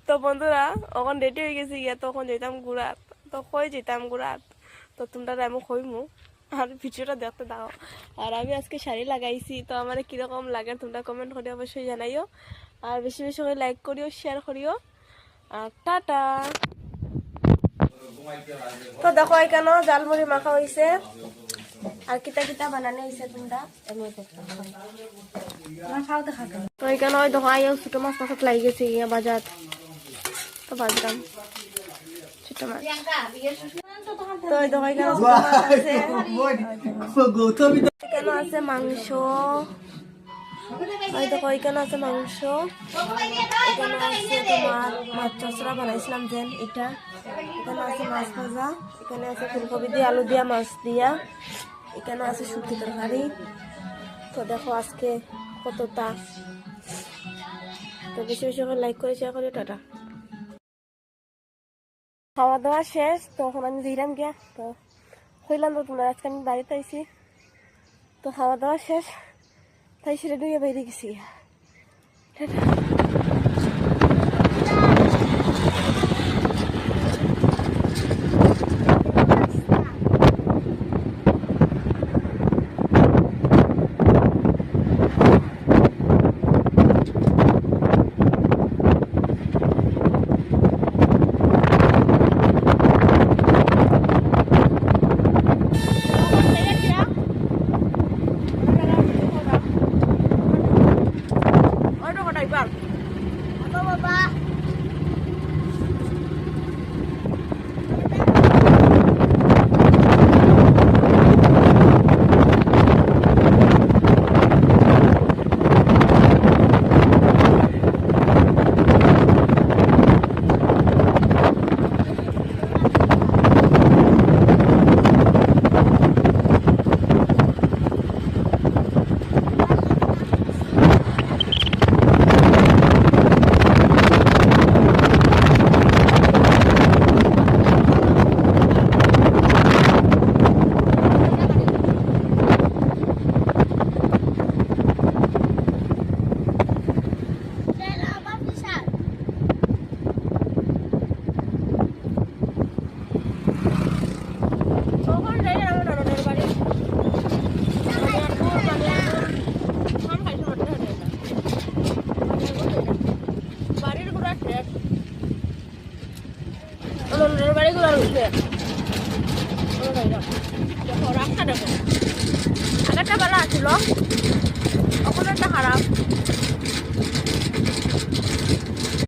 তো বন্ধুরা ওখান রেডি হয়ে গেছি গিয়া তখন যেতাম ঘুরাত তো কই যেতাম ঘুরাত তো তোমরা আমি কইমু আর ভিডিওটা দেখতে দাও। আর আমি আজকে শাড়ি লাগাইছি তো আমার কিরকম লাগে তোমরা কমেন্ট করে অবশ্যই জানাইও আর বেশি বেশি করে লাইক করিও শেয়ার করিও। আর টাটা। তো দেখো এখানে জালমুড়ি মাখা হয়েছে আর কিতা কিতা বানানো হয়েছে তোমরা এমনি দেখতে তো এখানে ওই দেখো আইও ছোট মাছ মাছ লাগি গেছে ইয়া বাজার তো বাজলাম ছোট মাছ তো ওই দেখো এখানে এখানে আছে মাংস ওই দেখো এখানে আছে মাংস এখানে আছে তোমার মাছ চচড়া বানাইছিলাম যেন এটা এখানে আছে মাছ ভাজা এখানে আছে ফুলকপি দিয়ে আলু দিয়া মাছ দিয়া এখানে আছে শুটকি তরকারি। তো দেখো আজকে কতটা তো বেশি বেশি করে লাইক করে শেয়ার করি টাটা। খাওয়া দাওয়া শেষ তখন আমি দিলাম গিয়া তো হইলাম তো তোমরা আজকে আমি বাড়িতে আইছি তো খাওয়া দাওয়া শেষ তাই সেটা দিয়ে বাইরে গেছি টাটা। বাড়িগুলো রয়েছে দেখো রাস্তা দেখো আগেরটা ভালো আছিল এখন একটা খারাপ।